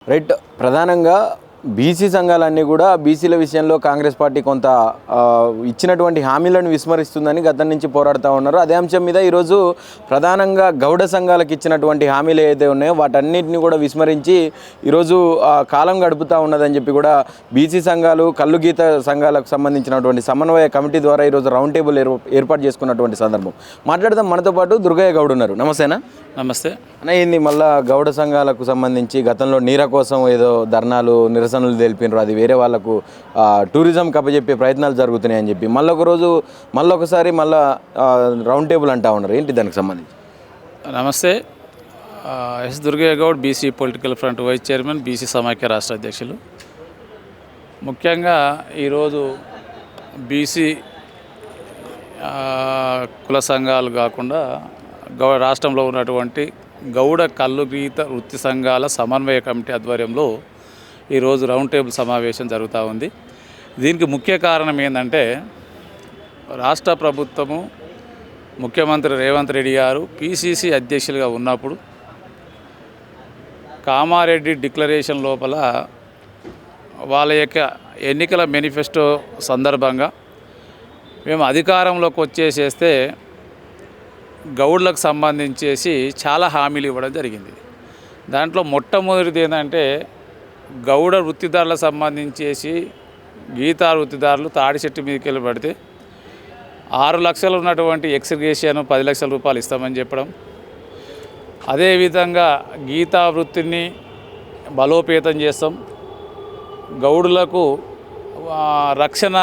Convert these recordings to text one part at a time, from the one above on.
Right. ప్రధానంగా BC సంఘాలన్నీ కూడా బీసీల విషయంలో కాంగ్రెస్ పార్టీ కొంత ఇచ్చినటువంటి హామీలను విస్మరిస్తుందని గతం నుంచి పోరాడుతూ ఉన్నారు. అదే అంశం మీద ఈరోజు ప్రధానంగా గౌడ సంఘాలకు ఇచ్చినటువంటి హామీలు ఏదైతే ఉన్నాయో వాటన్నిటిని కూడా విస్మరించి ఈరోజు కాలం గడుపుతూ ఉన్నదని చెప్పి కూడా బీసీ సంఘాలు, కల్లు గీత సంఘాలకు సంబంధించినటువంటి సమన్వయ కమిటీ ద్వారా ఈరోజు రౌండ్ టేబుల్ ఏర్పాటు చేసుకున్నటువంటి సందర్భం. మాట్లాడదాం. మనతో పాటు దుర్గయ్య గౌడ్ ఉన్నారు. నమస్తేనా? నమస్తే అన్న. ఏంది మళ్ళీ గౌడ సంఘాలకు సంబంధించి గతంలో నీర కోసం ఏదో ధర్నాలు, నిరసనలు తెలిపినారు, అది వేరే వాళ్ళకు టూరిజం కప్పచెప్పే ప్రయత్నాలు జరుగుతున్నాయని చెప్పి మళ్ళొకసారి రౌండ్ టేబుల్ అంటా ఉన్నారు. ఏంటి దానికి సంబంధించి? నమస్తే. S Durgaiah Goud, BC political front vice chairman, BC సమాఖ్య రాష్ట్ర అధ్యక్షులు. ముఖ్యంగా ఈరోజు బీసీ కుల సంఘాలు కాకుండా రాష్ట్రంలో ఉన్నటువంటి గౌడ కల్లు గీత వృత్తి సంఘాల సమన్వయ కమిటీ ఆధ్వర్యంలో ఈరోజు రౌండ్ టేబుల్ సమావేశం జరుగుతూ ఉంది. దీనికి ముఖ్య కారణం ఏంటంటే, రాష్ట్ర ప్రభుత్వము ముఖ్యమంత్రి రేవంత్ రెడ్డి గారు పిసిసి అధ్యక్షులుగా ఉన్నప్పుడు కామారెడ్డి డిక్లరేషన్ లోపల వాళ్ళ యొక్క ఎన్నికల మేనిఫెస్టో సందర్భంగా మేము అధికారంలోకి వచ్చేసేస్తే గౌడ్లకు సంబంధించేసి చాలా హామీలు ఇవ్వడం జరిగింది. దాంట్లో మొట్టమొదటిది ఏంటంటే, గౌడ వృత్తిదారులకు సంబంధించేసి గీతా వృత్తిదారులు తాడి చెట్టు మీదకి వెళ్ళి పడితే 6 లక్షలు ఉన్నటువంటి ఎక్స్గ్రేషియన్ 10 లక్షల రూపాయలు ఇస్తామని చెప్పడం. అదేవిధంగా గీతా వృత్తిని బలోపేతం చేస్తాం. గౌడులకు రక్షణ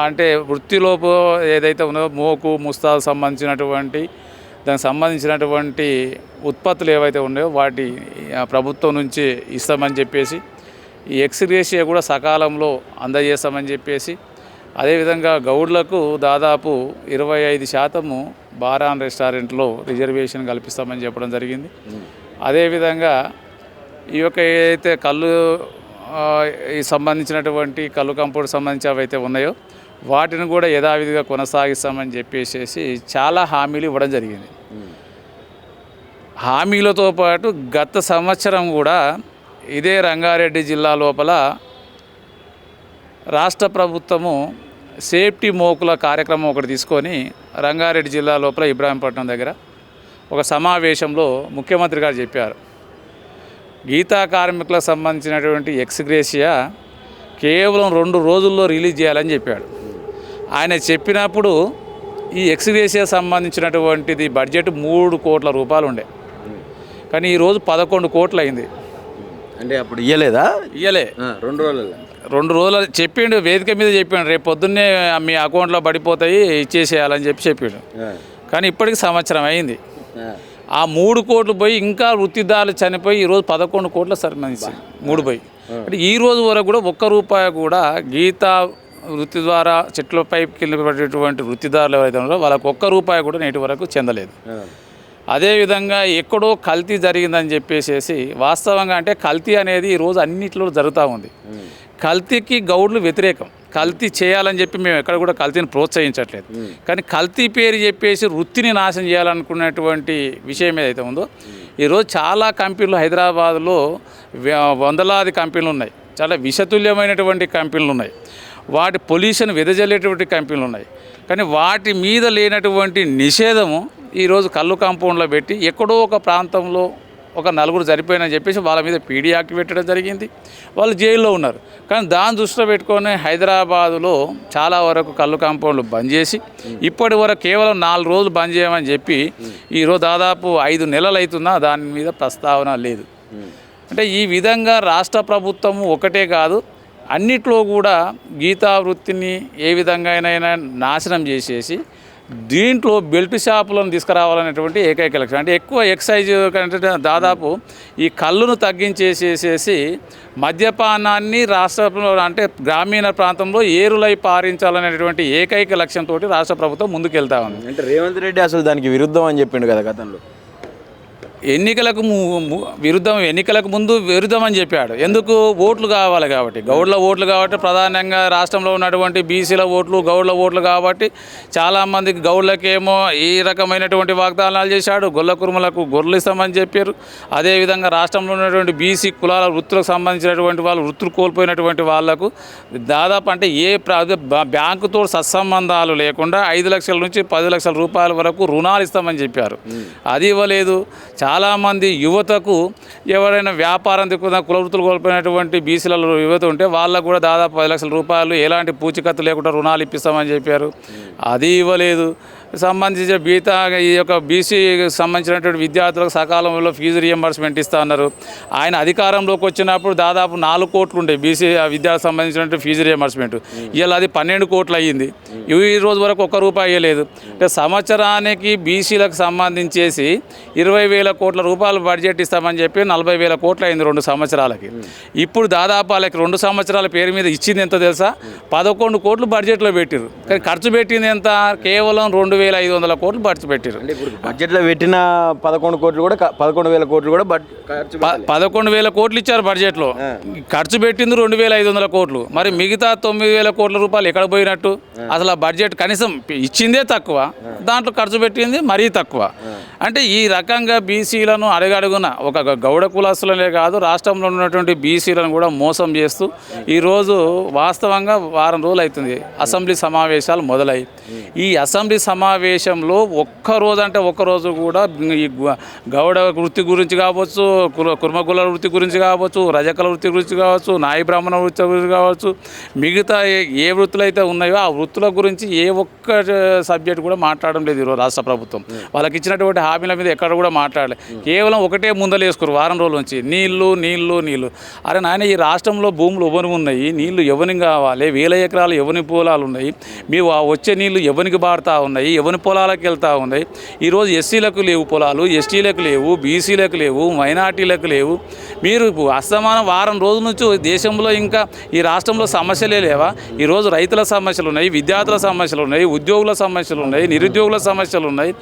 అంటే వృత్తిలోపు ఏదైతే ఉన్నదో మోకు, ముస్తాకు సంబంధించినటువంటి దానికి సంబంధించినటువంటి ఉత్పత్తులు ఏవైతే ఉన్నాయో వాటి ప్రభుత్వం నుంచి ఇస్తామని చెప్పేసి, ఈ ఎక్స్గ్రేషియా కూడా సకాలంలో అందజేస్తామని చెప్పేసి, అదేవిధంగా గౌడ్లకు దాదాపు 25% బార్ అండ్ రెస్టారెంట్లో రిజర్వేషన్ కల్పిస్తామని చెప్పడం జరిగింది. అదేవిధంగా ఈ యొక్క ఏదైతే ఈ సంబంధించినటువంటి కల్లు కంపౌండ్ సంబంధించి అవైతే ఉన్నాయో వాటిని కూడా యథావిధిగా కొనసాగిస్తామని చెప్పేసి చాలా హామీలు ఇవ్వడం జరిగింది. హామీలతో పాటు గత సంవత్సరం కూడా ఇదే రంగారెడ్డి జిల్లా లోపల రాష్ట్ర ప్రభుత్వము సేఫ్టీ మోకుల కార్యక్రమం ఒకటి తీసుకొని రంగారెడ్డి జిల్లా లోపల ఇబ్రాహీంపట్నం దగ్గర ఒక సమావేశంలో ముఖ్యమంత్రి గారు చెప్పారు, గీతా కార్మికులకు సంబంధించినటువంటి ఎక్స్గ్రేషియా కేవలం 2 రోజుల్లో రిలీజ్ చేయాలని చెప్పాడు. ఆయన చెప్పినప్పుడు ఈ ఎక్స్గ్రేషియా సంబంధించినటువంటిది బడ్జెట్ 3 కోట్ల రూపాయలు ఉండే, కానీ ఈరోజు 11 కోట్లు అయింది. అంటే అప్పుడు ఇయ్యలేదా? ఇయ్యలే. 2 రోజులు చెప్పిండు, వేదిక మీద చెప్పిండు, రేపు పొద్దున్నే మీ అకౌంట్లో పడిపోతాయి, ఇచ్చేసేయాలని చెప్పిండు. కానీ ఇప్పటికి సంవత్సరం అయింది. ఆ 3 కోట్లు పోయి ఇంకా వృత్తిదారులు చనిపోయి ఈరోజు 11 కోట్ల సంబంధించి 3 పోయి, అంటే ఈ రోజు వరకు కూడా ₹1 కూడా గీతా వృత్తి ద్వారా చెట్లపై కింద పడేటువంటి వృత్తిదారులు ఎవరైతే ఉన్నారో వాళ్ళకు ₹1 కూడా నేటి వరకు చెందలేదు. అదేవిధంగా ఎక్కడో కల్తీ జరిగిందని చెప్పేసి, వాస్తవంగా అంటే కల్తీ అనేది ఈరోజు అన్నింటిలో జరుగుతూ ఉంది. కల్తీకి గౌడ్లు వ్యతిరేకం. కల్తీ చేయాలని చెప్పి మేము ఎక్కడ కూడా కల్తీని ప్రోత్సహించట్లేదు. కానీ కల్తీ పేరు చెప్పేసి వృత్తిని నాశనం చేయాలనుకునేటువంటి విషయం ఏదైతే ఉందో, ఈరోజు చాలా కంపెనీలు హైదరాబాద్లో వందలాది కంపెనీలు ఉన్నాయి, చాలా విషతుల్యమైనటువంటి కంపెనీలు ఉన్నాయి, వాటి పొల్యూషన్ వెదజల్లేటువంటి కంపెనీలు ఉన్నాయి. కానీ వాటి మీద లేనటువంటి నిషేధము ఈరోజు కల్లు కాంపౌండ్లో పెట్టి ఎక్కడో ఒక ప్రాంతంలో ఒక 4 చనిపోయినని చెప్పేసి వాళ్ళ మీద పీడీ యాక్ట్ పెట్టడం జరిగింది. వాళ్ళు జైల్లో ఉన్నారు. కానీ దాన్ని దృష్టిలో పెట్టుకొని హైదరాబాదులో చాలా వరకు కల్లు కాంపౌండ్లు బంద్ చేసి ఇప్పటి వరకు కేవలం 4 రోజులు బంద్ చేయమని చెప్పి ఈరోజు దాదాపు 5 నెలలు అవుతున్నా దాని మీద ప్రస్తావన లేదు. అంటే ఈ విధంగా రాష్ట్ర ప్రభుత్వము ఒకటే కాదు, అన్నిట్లో కూడా గీతా వృత్తిని ఏ విధంగానైనా నాశనం చేసేసి దీంట్లో బెల్ట్ షాపులను తీసుకురావాలనేటువంటి ఏకైక లక్ష్యం. అంటే ఎక్కువ ఎక్సైజ్ కంటే దాదాపు ఈ కళ్ళును తగ్గించేసేసి మద్యపానాన్ని రాష్ట్రంలో అంటే గ్రామీణ ప్రాంతంలో ఏరులై పారించాలనేటువంటి ఏకైక లక్ష్యంతో రాష్ట్ర ప్రభుత్వం ముందుకెళ్తా ఉంది. అంటే రేవంత్ రెడ్డి అసలు దానికి విరుద్ధం అని చెప్పిండు కదా గతంలో. ఎన్నికలకు ఎన్నికలకు ముందు విరుద్ధం అని చెప్పాడు. ఎందుకు? ఓట్లు కావాలి కాబట్టి, గౌడ్ల ఓట్లు కాబట్టి, ప్రధానంగా రాష్ట్రంలో ఉన్నటువంటి బీసీల ఓట్లు, గౌడ్ల ఓట్లు కాబట్టి చాలామందికి గౌడ్లకేమో ఈ రకమైనటువంటి వాగ్దానాలు చేశాడు. గొల్ల కురుమలకు గొర్రెలు ఇస్తామని చెప్పారు. అదేవిధంగా రాష్ట్రంలో ఉన్నటువంటి బీసీ కులాల వృత్తులకు సంబంధించినటువంటి వాళ్ళు, వృత్తులు కోల్పోయినటువంటి వాళ్లకు దాదాపు అంటే బ్యాంకుతో సత్సంబంధాలు లేకుండా 5 లక్షల నుంచి 10 లక్షల రూపాయల వరకు రుణాలు ఇస్తామని చెప్పారు. అది ఇవ్వలేదు. చాలామంది యువతకు ఎవరైనా వ్యాపారం దిక్కున కుల వృత్తులు కోల్పోయినటువంటి బీసీలలో యువత ఉంటే వాళ్ళకు కూడా దాదాపు 10 లక్షల రూపాయలు ఎలాంటి పూచికత్తు లేకుండా రుణాలు ఇప్పిస్తామని చెప్పారు. అది ఇవ్వలేదు. సంబంధించిన ఈ యొక్క బీసీకి సంబంధించినటువంటి విద్యార్థులకు సకాలంలో ఫీజు రియంబర్స్మెంట్ ఇస్తా అన్నారు. ఆయన అధికారంలోకి వచ్చినప్పుడు దాదాపు 4 కోట్లు ఉండే బీసీ విద్యార్థులకు సంబంధించినటువంటి ఫీజు రియంబర్స్మెంట్. ఇవాళ అది 12 కోట్లు అయ్యింది. ఈ రోజు వరకు ₹1 అయ్యలేదు. అంటే సంవత్సరానికి బీసీలకు సంబంధించేసి 20,000 కోట్ల రూపాయలు బడ్జెట్ ఇస్తామని చెప్పి 40,000 కోట్లు అయింది 2 సంవత్సరాలకి. ఇప్పుడు దాదాపు వాళ్ళకి 2 సంవత్సరాల పేరు మీద ఇచ్చింది ఎంత తెలుసా? 11 కోట్లు బడ్జెట్లో పెట్టారు. కానీ ఖర్చు పెట్టింది ఎంత? కేవలం 2,500 కోట్లు ఖర్చు పెట్టారు. అంటే ఇప్పుడు బడ్జెట్లో పెట్టిన 11 కోట్లు కూడా 11,000 కోట్లు కూడా 11,000 కోట్లు ఇచ్చారు బడ్జెట్లో. ఖర్చు పెట్టింది 2,500 కోట్లు. మరి మిగతా 9,000 కోట్ల రూపాయలు ఎక్కడ పోయినట్టు? అసలు ఆ బడ్జెట్ కనీసం ఇచ్చిందే తక్కువ, దాంట్లో ఖర్చు పెట్టింది మరీ తక్కువ. అంటే ఈ రకంగా బీసీలను అడుగడుగున ఒక గౌడ కులస్తులనే కాదు, రాష్ట్రంలో ఉన్నటువంటి బీసీలను కూడా మోసం చేస్తూ ఈరోజు వాస్తవంగా వారం రోజులు అవుతుంది అసెంబ్లీ సమావేశాలు మొదలై. ఈ అసెంబ్లీ సమావేశంలో ఒక్కరోజు కూడా ఈ గౌడ వృత్తి గురించి కావచ్చు, కుర్మకుల వృత్తి గురించి కావచ్చు, రజకల వృత్తి గురించి కావచ్చు, నాయి బ్రాహ్మణ వృత్తి గురించి కావచ్చు, మిగతా ఏ వృత్తులు అయితే ఉన్నాయో ఆ వృత్తుల గురించి ఏ ఒక్క సబ్జెక్ట్ కూడా మాట్లాడడం లేదు ఈరోజు రాష్ట్ర ప్రభుత్వం. వాళ్ళకి ఇచ్చినటువంటి హామీల మీద ఎక్కడ కూడా మాట్లాడలేదు. కేవలం ఒకటే ముందలేసుకురు వారం రోజుల నుంచి, నీళ్లు నీళ్లు నీళ్లు. అరే నాయన, ఈ రాష్ట్రంలో భూములు ఎవరి ఉన్నాయి, నీళ్లు ఎవరికి కావాలి, 1000 ఎకరాలు ఎవరి పొలాలు ఉన్నాయి, మేము వచ్చే నీళ్లు ఎవరికి బారుతూ ఉన్నాయి, ఎవరి పొలాలకు వెళ్తూ ఉన్నాయి. ఈరోజు ఎస్సీలకు లేవు పొలాలు, ఎస్టీలకు లేవు, బీసీలకు లేవు, మైనార్టీలకు లేవు. మీరు అస్తమానం వారం రోజుల నుంచి దేశంలో ఇంకా ఈ రాష్ట్రంలో సమస్యలే లేవా? ఈరోజు రైతుల సమస్యలు ఉన్నాయి, విద్యార్థుల సమస్యలు ఉన్నాయి, ఉద్యోగుల సమస్యలు ఉన్నాయి, నిరుద్యోగుల సమస్యలు ఉన్నాయి,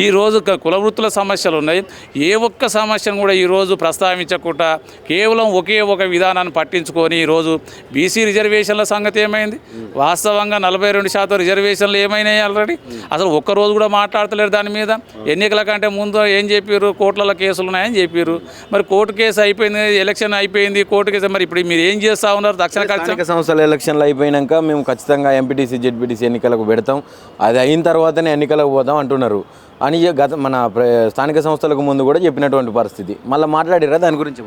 ఈరోజు కుల వృత్తుల సమస్యలు ఉన్నాయి. ఏ ఒక్క సమస్యను కూడా ఈరోజు ప్రస్తావించకుండా కేవలం ఒకే ఒక విధానాన్ని పట్టించుకొని ఈరోజు బీసీ రిజర్వేషన్ల సంగతి ఏమైంది? వాస్తవంగా 42% రిజర్వేషన్లు ఏమైనాయి ఆల్రెడీ? అసలు ఒక్కరోజు కూడా మాట్లాడతలేరు దాని మీద. ఎన్నికల కంటే ముందు ఏం చెప్పారు? కోర్టులలో కేసులు ఉన్నాయని చెప్పారు. మరి కోర్టు కేసు అయిపోయింది, ఎలక్షన్ అయిపోయింది, కోర్టు కేసు. మరి ఇప్పుడు మీరు ఏం చేస్తూ ఉన్నారు? స్థానిక సంస్థల ఎలక్షన్లు అయిపోయినాక మేము ఖచ్చితంగా ఎంపీటీసీ జెడ్పీటీసీ ఎన్నికలకు పెడతాం, అది అయిన తర్వాతనే ఎన్నికలకు పోదాం అంటున్నారు అని మన స్థానిక సంస్థలకు ముందు కూడా చెప్పినటువంటి పరిస్థితి. మళ్ళీ మాట్లాడిరా దాని గురించి?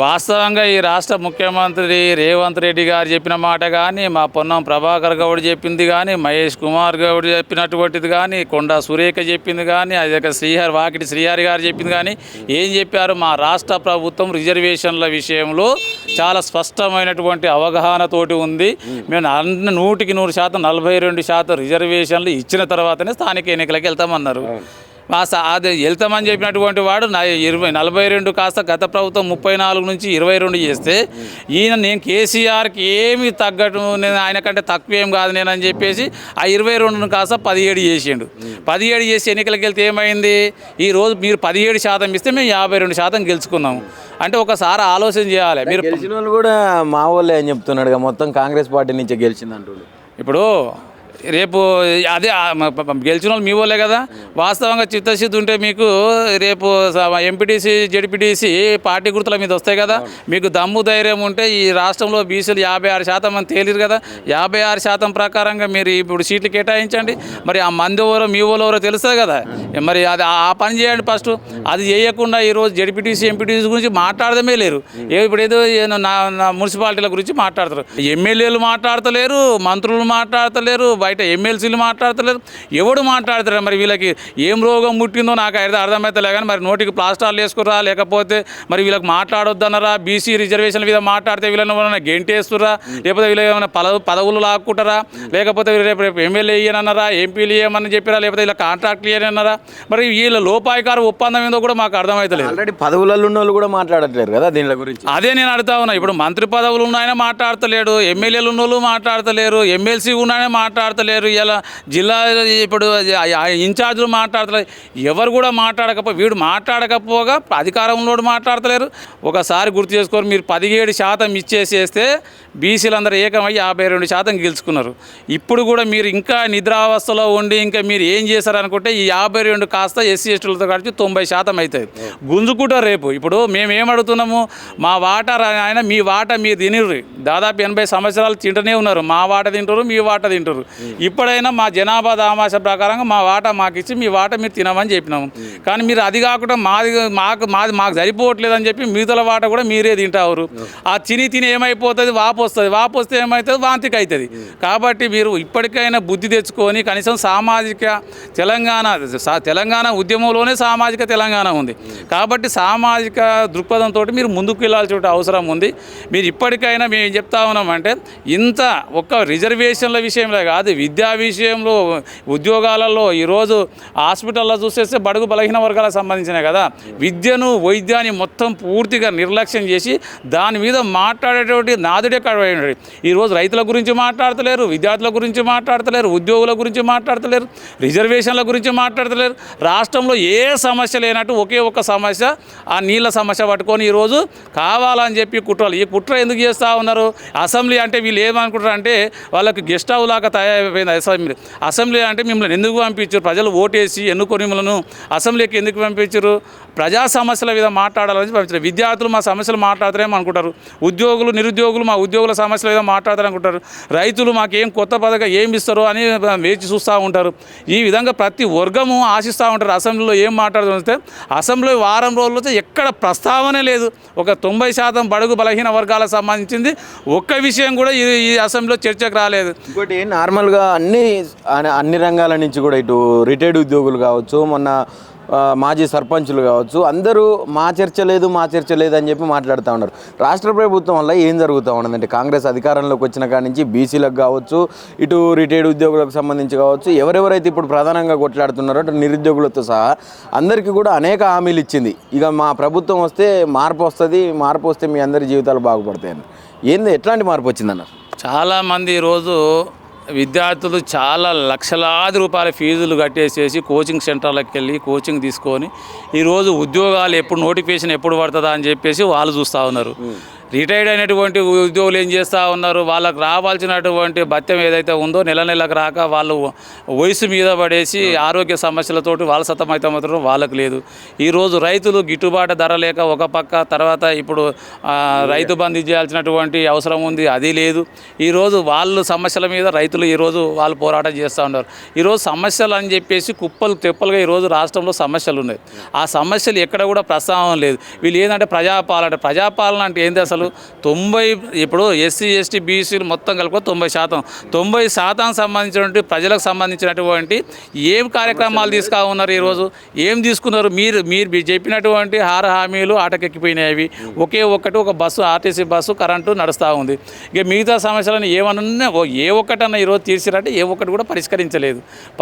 వాస్తవంగా ఈ రాష్ట్ర ముఖ్యమంత్రి రేవంత్ రెడ్డి గారు చెప్పిన మాట కానీ, మా పొన్నం ప్రభాకర్ గౌడ్ చెప్పింది కానీ, మహేష్ కుమార్ గౌడ్ చెప్పినటువంటిది కానీ, కొండా సురేఖ చెప్పింది కానీ, అదే వాకిటి శ్రీహరి గారు చెప్పింది కానీ, ఏం చెప్పారు? మా రాష్ట్ర ప్రభుత్వం రిజర్వేషన్ల విషయంలో చాలా స్పష్టమైనటువంటి అవగాహనతోటి ఉంది. మేము 100% 42% రిజర్వేషన్లు ఇచ్చిన తర్వాతనే స్థానిక ఎన్నికలకు వెళ్తామన్నారు. అది వెళ్తామని చెప్పినటువంటి వాడు 42 కాస్త గత ప్రభుత్వం 34 నుంచి 22 చేస్తే, నేను కేసీఆర్కి ఏమి తగ్గట్టు, నేను ఆయన కంటే తక్కువ ఏం కాదు నేనని చెప్పేసి ఆ 22 కాస్త 17 చేసిండు. 17 చేసి ఎన్నికలకు వెళ్తే ఏమైంది? ఈరోజు మీరు 17% ఇస్తే మేము 52% గెలుచుకున్నాము. అంటే ఒకసారి ఆలోచన చేయాలి. మీరు గెలిచిన వాళ్ళు కూడా మా వాళ్ళే అని చెప్తున్నాడుగా, మొత్తం కాంగ్రెస్ పార్టీ నుంచే గెలిచింది అంటున్నాడు. ఇప్పుడు రేపు అదే గెలిచిన వాళ్ళు మీ వాళ్ళే కదా. వాస్తవంగా చిత్తశుద్ధి ఉంటే మీకు రేపు ఎంపీటీసీ జెడ్పీటీసీ పార్టీ గుర్తుల మీద వస్తాయి కదా. మీకు దమ్ము ధైర్యం ఉంటే ఈ రాష్ట్రంలో బీసీలు 56% అని తేలిరు కదా. 56% ప్రకారంగా మీరు ఇప్పుడు సీట్లు కేటాయించండి. మరి ఆ మంది ఎవరో మీ వాళ్ళు ఎవరో తెలుస్తుంది కదా. మరి అది ఆ పని చేయండి ఫస్ట్. అది చేయకుండా ఈరోజు జెడ్పీటీసీ ఎంపీటీసీ గురించి మాట్లాడదమే లేరు. ఇప్పుడు ఏదో నా మున్సిపాలిటీల గురించి మాట్లాడతారు. ఎమ్మెల్యేలు మాట్లాడతలేరు, మంత్రులు మాట్లాడతలేరు, బయట ఎమ్మెల్సీలు మాట్లాడతలేరు, ఎవడు మాట్లాడతారు? మరి వీళ్ళకి ఏం రోగం పుట్టిందో నాకు అర్థమవుతలే. కానీ మరి నోటికి ప్లాస్టార్లు వేసుకురా, లేకపోతే మరి వీళ్ళకి మాట్లాడొద్దన్నారా? బీసీ రిజర్వేషన్ మీద మాట్లాడితే వీళ్ళని గెంటేస్తురా, లేకపోతే వీళ్ళు ఏమైనా పదవులు లాక్కుంటారా, లేకపోతే రేపు ఎమ్మెల్యే ఇయ్యనన్నారా, ఎంపీలు ఇయ్యమని చెప్పారా, లేకపోతే వీళ్ళ కాంట్రాక్ట్లు ఇయ్యనన్నారా? మరి వీళ్ళ లోపాయికారు ఒప్పందం ఏందో కూడా మాకు అర్థమవుతలేదు. ఆల్రెడీ పదవులలో ఉన్న వాళ్ళు కూడా మాట్లాడట్లేరు కదా దీని గురించి. అదే నేను అడుగుతా ఉన్నా. ఇప్పుడు మంత్రి పదవులు ఉన్నాయనే మాట్లాడతలేడు, ఎమ్మెల్యేలు ఉన్న వాళ్ళు మాట్లాడతలేరు, ఎమ్మెల్సీ ఉన్నాయనే మాట్లాడతలేరు, మాట్లాడతలేరు, ఇలా జిల్లా ఇప్పుడు ఇన్ఛార్జీలు మాట్లాడతలేరు, ఎవరు కూడా వీడు మాట్లాడకపోగా అధికారంలో మాట్లాడతలేరు. ఒకసారి గుర్తు చేసుకొని మీరు 17% ఇచ్చేసేస్తే బీసీలందరూ ఏకమై 52% గెలుచుకున్నారు. ఇప్పుడు కూడా మీరు ఇంకా నిద్రావస్థలో ఉండి ఇంకా మీరు ఏం చేశారనుకుంటే ఈ 52 కాస్త ఎస్సీ ఎస్టీలతో కలిసి 90% అవుతుంది. గుంజుకుంటారు రేపు. ఇప్పుడు మేము ఏమడుగుతున్నాము, మా వాటా ఆయన మీ వాటా మీరు తినరు, దాదాపు 80 సంవత్సరాలు తింటూనే ఉన్నారు. మా వాటా తింటారు, మీ వాటా తింటారు. ఇప్పుడైనా మా జనాభా దామాష ప్రకారంగా మా వాటా మాకు ఇచ్చి మీ వాటా మీరు తినమని చెప్పినాము. కానీ మీరు అది కాకుండా మాకు సరిపోవట్లేదని చెప్పి మిగతా వాటా కూడా మీరే తింటారు. ఆ తిని ఏమైపోతుంది, వాపు వస్తే ఏమవుతుంది, వాంతికి అవుతుంది. కాబట్టి మీరు ఇప్పటికైనా బుద్ధి తెచ్చుకొని కనీసం సామాజిక తెలంగాణ ఉద్యమంలోనే సామాజిక తెలంగాణ ఉంది కాబట్టి సామాజిక దృక్పథంతో మీరు ముందుకు వెళ్ళాల్సిన అవసరం ఉంది. మీరు ఇప్పటికైనా మేము చెప్తా ఉన్నామంటే ఇంత ఒక్క రిజర్వేషన్ల విషయంలో కాదు, విద్యా విషయంలో, ఉద్యోగాలలో ఈరోజు హాస్పిటల్లో చూసేస్తే బడుగు బలహీన వర్గాలకు సంబంధించినవి కదా, విద్యను వైద్యాన్ని మొత్తం పూర్తిగా నిర్లక్ష్యం చేసి దాని మీద మాట్లాడేటువంటి నాదుడే కడవేయండి. ఈరోజు రైతుల గురించి మాట్లాడతలేరు, విద్యార్థుల గురించి మాట్లాడతలేరు, ఉద్యోగుల గురించి మాట్లాడతలేరు, రిజర్వేషన్ల గురించి మాట్లాడతలేరు. రాష్ట్రంలో ఏ సమస్య లేనట్టు ఒకే ఒక్క సమస్య, ఆ నీళ్ళ సమస్య పట్టుకొని ఈరోజు కావాలని చెప్పి కుట్రలు. ఈ కుట్ర ఎందుకు చేస్తూ ఉన్నారు? అసెంబ్లీ అంటే వీళ్ళు ఏమనుకుంటారు అంటే వాళ్ళకి గెస్ట్ హౌస్ లాగా తయారైపోయింది. అసెంబ్లీ అంటే మిమ్మల్ని ఎందుకు పంపించారు? ప్రజలు ఓటేసి ఎన్నుకొని మిమ్మల్ని అసెంబ్లీకి ఎందుకు పంపించారు? ప్రజా సమస్యల మీద మాట్లాడాలని పంపించారు. విద్యార్థులు మా సమస్యలు మాట్లాడతారేమో అనుకుంటారు, ఉద్యోగులు నిరుద్యోగులు మా ఉద్యోగుల సమస్యల మీద మాట్లాడతారనుకుంటారు, రైతులు మాకేం కొత్త పథకం ఏమి ఇస్తారో అని వేచి చూస్తూ ఉంటారు. ఈ విధంగా ప్రతి వర్గము ఆశిస్తూ ఉంటారు. అసెంబ్లీలో ఏం మాట్లాడుతుంటే అసెంబ్లీ వారం రోజులతో ఎక్కడ ప్రస్తావనే లేదు. ఒక 90% బడుగు బలహీన వర్గాలకు సంబంధించింది ఒక్క విషయం కూడా ఈ అసెంబ్లీలో చర్చకు రాలేదు. ఇంకోటి నార్మల్గా అన్ని రంగాల నుంచి కూడా ఇటు రిటైర్డ్ ఉద్యోగులు కావచ్చు, మొన్న మాజీ సర్పంచులు కావచ్చు, అందరూ మా చర్చ లేదు అని చెప్పి మాట్లాడుతూ ఉన్నారు. రాష్ట్ర ప్రభుత్వం వల్ల ఏం జరుగుతూ ఉన్నదంటే కాంగ్రెస్ అధికారంలోకి వచ్చిన కాడి నుంచి బీసీలకు కావచ్చు, ఇటు రిటైర్డ్ ఉద్యోగులకు సంబంధించి కావచ్చు, ఎవరెవరైతే ఇప్పుడు ప్రధానంగా కొట్లాడుతున్నారో అటు నిరుద్యోగులతో సహా అందరికీ కూడా అనేక హామీలు ఇచ్చింది. ఇక మా ప్రభుత్వం వస్తే మార్పు వస్తే మీ అందరి జీవితాలు బాగుపడతాయని. ఎట్లాంటి మార్పు వచ్చిందన్న? చాలామంది ఈరోజు విద్యార్థులు చాలా లక్షలాది రూపాయల ఫీజులు కట్టేసేసి కోచింగ్ సెంటర్లకు వెళ్ళి కోచింగ్ తీసుకొని ఈరోజు ఉద్యోగాలు ఎప్పుడు నోటిఫికేషన్ ఎప్పుడు పడుతుందా అని చెప్పేసి వాళ్ళు చూస్తూ ఉన్నారు. రిటైర్డ్ అయినటువంటి ఉద్యోగులు ఏం చేస్తూ ఉన్నారు, వాళ్ళకు రావాల్సినటువంటి భత్యం ఏదైతే ఉందో నెలకు రాక వాళ్ళు వయసు మీద పడేసి ఆరోగ్య సమస్యలతోటి వాళ్ళు సతమవుతారో వాళ్ళకు లేదు. ఈరోజు రైతులు గిట్టుబాటు ధర లేక ఒక పక్క, తర్వాత ఇప్పుడు రైతు బంధు చేయాల్సినటువంటి అవసరం ఉంది, అది లేదు. ఈరోజు వాళ్ళు సమస్యల మీద రైతులు ఈరోజు వాళ్ళు పోరాటం చేస్తూ ఉన్నారు. ఈరోజు సమస్యలు అని చెప్పేసి కుప్పలు తెప్పలుగా ఈరోజు రాష్ట్రంలో సమస్యలు ఉన్నాయి. ఆ సమస్యలు ఎక్కడ కూడా ప్రస్తావన లేదు. వీళ్ళు ఏంటంటే ప్రజాపాలన అంటే ఏంటి అసలు? 90 ఇప్పుడు ఎస్సీ ఎస్టీ బీసీలు మొత్తం కలుపుకొని 90% సంబంధించినటువంటి ప్రజలకు సంబంధించినటువంటి ఏం కార్యక్రమాలు తీసుకు ఉన్నారు? ఈరోజు ఏం తీసుకున్నారు? మీరు చెప్పినటువంటి హామీలు ఆటకెక్కిపోయినాయి. ఒకే ఒక్కటి ఒక బస్సు, ఆర్టీసీ బస్సు కరెంటు నడుస్తూ ఉంది. ఇక మిగతా సమస్యలను ఏమన్నా ఏ ఒక్కటన్నా ఈరోజు తీర్చిరంటే ఏ ఒక్కటి కూడా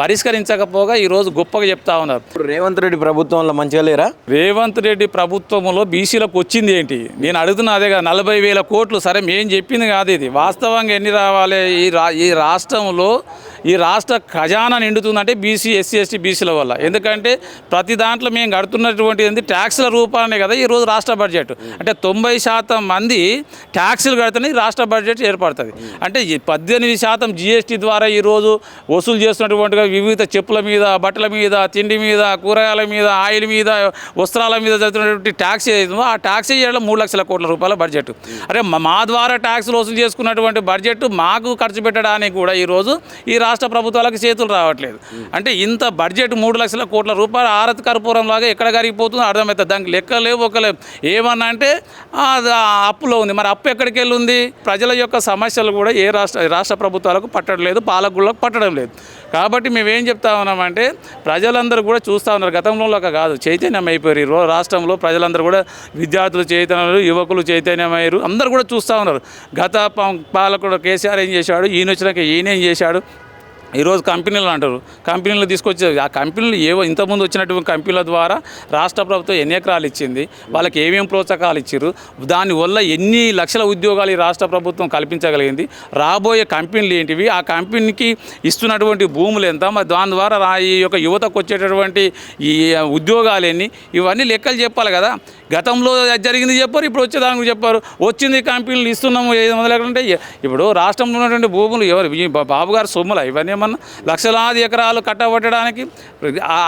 పరిష్కరించకపోగా ఈరోజు గొప్పగా చెప్తా ఉన్నారు. రేవంత్ రెడ్డి ప్రభుత్వంలో మంచిగా లేరా? రేవంత్ రెడ్డి ప్రభుత్వంలో బీసీలకు వచ్చింది ఏంటి? నేను అడుగుతున్నా అదే కదా, 40,000 కోట్లు. సరే మేము చెప్పింది కాదు ఇది, వాస్తవంగా ఎన్ని రావాలి? ఈ రాష్ట్రంలో ఈ రాష్ట్ర ఖజానా నిండుతుందంటే బీసీ ఎస్సీ ఎస్టీ బీసీల వల్ల. ఎందుకంటే ప్రతి దాంట్లో మేము కడుతున్నటువంటి ట్యాక్స్ల రూపాలనే కదా ఈరోజు రాష్ట్ర బడ్జెట్. అంటే 90% మంది ట్యాక్సులు కడితేనే రాష్ట్ర బడ్జెట్ ఏర్పడుతుంది. అంటే 18% జీఎస్టీ ద్వారా ఈరోజు వసూలు చేస్తున్నటువంటిగా వివిధ చెప్పుల మీద, బట్టల మీద, తిండి మీద, కూరగాయల మీద, ఆయిల్ మీద, వస్త్రాల మీద జరుగుతున్నటువంటి ట్యాక్స్ ఏదైతుందో ఆ ట్యాక్స్ చేయడం 3 లక్షల కోట్ల రూపాయల బడ్జెట్. అరే మా ద్వారా ట్యాక్సులు వసూలు చేసుకున్నటువంటి బడ్జెట్ మాకు ఖర్చు పెట్టడానికి కూడా ఈరోజు ఈ రాష్ట్ర ప్రభుత్వాలకు చేతులు రావట్లేదు. అంటే ఇంత బడ్జెట్ 3 లక్షల కోట్ల రూపాయలు ఆరతి కర్పూరం లాగా ఎక్కడ కరిగిపోతుందో అర్థమవుతుంది. దానికి లెక్కలేవు ఒకలేవు. ఏమన్నా అంటే అప్పులో ఉంది. మరి అప్పు ఎక్కడికి వెళ్ళి ఉంది? ప్రజల యొక్క సమస్యలు కూడా ఏ రాష్ట్ర ప్రభుత్వాలకు పట్టడం పాలకులకు పట్టడం లేదు. కాబట్టి మేమేం చెప్తా ఉన్నామంటే ప్రజలందరూ కూడా చూస్తూ ఉన్నారు. గతంలో కాదు, చైతన్యం అయిపోయారు. ఈరోజు రాష్ట్రంలో ప్రజలందరూ కూడా విద్యార్థులు చైతన్యం, యువకులు చైతన్యమయ్యారు. అందరూ కూడా చూస్తూ ఉన్నారు. గత పాలకుడు కేసీఆర్ ఏం చేశాడు, ఈయన వచ్చినాక ఈయన ఏం చేశాడు, ఈరోజు కంపెనీలు అంటారు, కంపెనీలు తీసుకొచ్చే ఆ కంపెనీలు ఏవో ఇంతకుముందు వచ్చినటువంటి కంపెనీల ద్వారా రాష్ట్ర ప్రభుత్వం ఎన్ని ఎకరాలు ఇచ్చింది, వాళ్ళకి ఏమేమి ప్రోత్సాహాలు ఇచ్చారు, దానివల్ల ఎన్ని లక్షల ఉద్యోగాలు ఈ రాష్ట్ర ప్రభుత్వం కల్పించగలిగింది, రాబోయే కంపెనీలు ఏంటివి, ఆ కంపెనీకి ఇస్తున్నటువంటి భూములు ఎంత, మరి దాని ద్వారా ఈ యొక్క యువతకు వచ్చేటటువంటి ఈ ఉద్యోగాలు ఎన్ని, ఇవన్నీ లెక్కలు చెప్పాలి కదా. గతంలో జరిగింది చెప్పారు, ఇప్పుడు వచ్చేదానికి చెప్పారు. వచ్చింది కంపెనీలు ఇస్తున్నాము 500 ఎకరాలు అంటే ఇప్పుడు రాష్ట్రంలో ఉన్నటువంటి భూములు ఎవరు ఈ బాబు గారు సొమ్ముల ఇవన్నీ ఏమన్నా లక్షలాది ఎకరాలు కట్టబట్టడానికి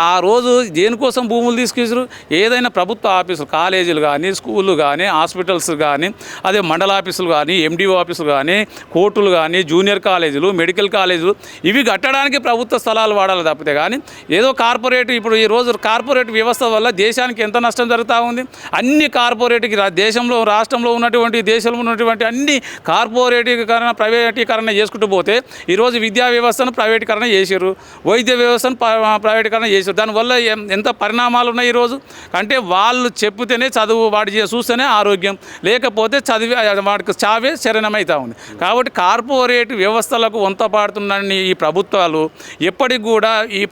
ఆ రోజు దేనికోసం భూములు తీసుకొచ్చారు. ఏదైనా ప్రభుత్వ ఆఫీసులు, కాలేజీలు కానీ, స్కూళ్ళు కానీ, హాస్పిటల్స్ కానీ, అదే మండల ఆఫీసులు కానీ, ఎండిఓ ఆఫీసులు కానీ, కోర్టులు కానీ, జూనియర్ కాలేజీలు, మెడికల్ కాలేజీలు, ఇవి కట్టడానికి ప్రభుత్వ స్థలాలు వాడాలి తప్పితే కానీ ఏదో కార్పొరేట్. ఇప్పుడు ఈ రోజు కార్పొరేట్ వ్యవస్థ వల్ల దేశానికి ఎంత నష్టం జరుగుతూ ఉంది. అన్ని కార్పొరేట్కి దేశంలో రాష్ట్రంలో ఉన్నటువంటి దేశంలో ఉన్నటువంటి అన్ని కార్పొరేటీకరణ ప్రైవేటీకరణ చేసుకుంటూ పోతే ఈరోజు విద్యా వ్యవస్థను ప్రైవేటీకరణ చేశారు, వైద్య వ్యవస్థను ప్రైవేటీకరణ చేశారు. దానివల్ల ఎంత పరిణామాలు ఉన్నాయి ఈరోజు. అంటే వాళ్ళు చెప్తేనే చదువు, వాడి చూస్తేనే ఆరోగ్యం, లేకపోతే చదివి వాడికి చావే శరణమవుతా ఉంది. కాబట్టి కార్పొరేట్ వ్యవస్థలకు వంత పాడుతున్న ఈ ప్రభుత్వాలు ఎప్పటికి కూడా ఈ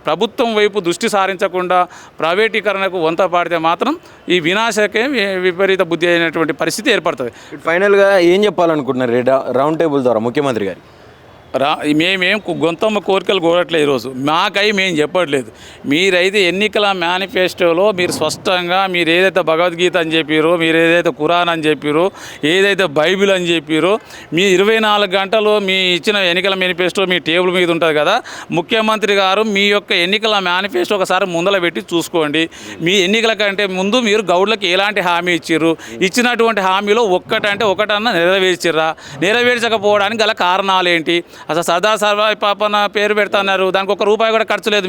ప్రభుత్వం వైపు దృష్టి సారించకుండా ప్రైవేటీకరణకు వంత పాడితే మాత్రం ఈ వినాశకే విపరీత బుద్ధి అయినటువంటి పరిస్థితి ఏర్పడుతుంది. ఫైనల్గా ఏం చెప్పాలనుకుంటున్నారు రౌండ్ టేబుల్ ద్వారా ముఖ్యమంత్రి గారు? మేమేం గొంతమ్మ కోరికలు కోరట్లేదు ఈరోజు, మాకై మేము చెప్పట్లేదు. మీరైతే ఎన్నికల మేనిఫెస్టోలో మీరు స్పష్టంగా మీరు ఏదైతే భగవద్గీత అని చెప్పారో, మీరు ఏదైతే ఖురాన్ అని చెప్పారో, ఏదైతే బైబిల్ అని చెప్పారో, మీ 24 గంటలు మీ ఇచ్చిన ఎన్నికల మేనిఫెస్టో మీ టేబుల్ మీద ఉంటుంది కదా. ముఖ్యమంత్రి గారు మీ యొక్క ఎన్నికల మేనిఫెస్టో ఒకసారి ముందర పెట్టి చూసుకోండి. మీ ఎన్నికల కంటే ముందు మీరు గౌడ్లకు ఎలాంటి హామీ ఇచ్చారు, ఇచ్చినటువంటి హామీలో ఒకటన్నా నెరవేర్చిర్రా, నెరవేర్చకపోవడానికి గల కారణాలు ఏంటి? అసలు సర్దార్ సర్వాయి పాపన పేరు పెడతాన్నారు, దానికి ₹1 కూడా ఖర్చు లేదు.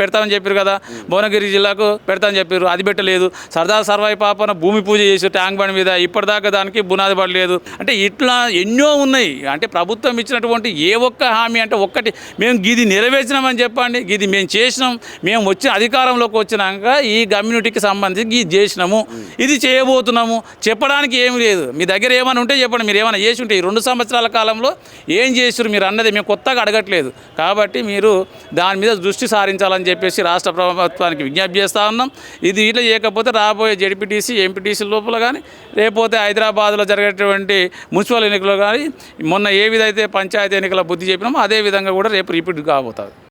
పెడతామని చెప్పారు కదా, భువనగిరి జిల్లాకు పెడతామని చెప్పారు, అది పెట్టలేదు. సర్దార్ సర్వాయి పాపన భూమి పూజ చేసి ట్యాంక్ బండ్ మీద ఇప్పటిదాకా దానికి బునాది పడలేదు. అంటే ఇట్లా ఎన్నో ఉన్నాయి. అంటే ప్రభుత్వం ఇచ్చినటువంటి ఏ ఒక్క హామీ అంటే ఒక్కటి మేము గిది నెరవేర్చినామని చెప్పండి, గిది మేము చేసినాం, మేము వచ్చిన అధికారంలోకి వచ్చినాక ఈ కమ్యూనిటీకి సంబంధించి ఇది చేసినాము, ఇది చేయబోతున్నాము చెప్పడానికి ఏమి లేదు. మీ దగ్గర ఏమైనా ఉంటే చెప్పండి, మీరు ఏమైనా చేసి ఉంటే ఈ 2 సంవత్సరాల కాలంలో ఏం చేసారు మీరు అన్నది మేము కొత్తగా అడగట్లేదు. కాబట్టి మీరు దాని మీద దృష్టి సారించాలని చెప్పేసి రాష్ట్ర ప్రభుత్వానికి విజ్ఞప్తి చేస్తూ ఉన్నాం. ఇది ఇట్లా చేయకపోతే రాబోయే జెడ్పీటీసీ, ఎంపీటీసీ లోపల కానీ, లేకపోతే హైదరాబాద్లో జరిగేటువంటి మున్సిపల్ ఎన్నికలు కానీ, మొన్న ఏ విధైతే పంచాయతీ ఎన్నికల బుద్ధి చెప్పినామో అదే విధంగా కూడా రేపు రిపీట్ కాబోతుంది.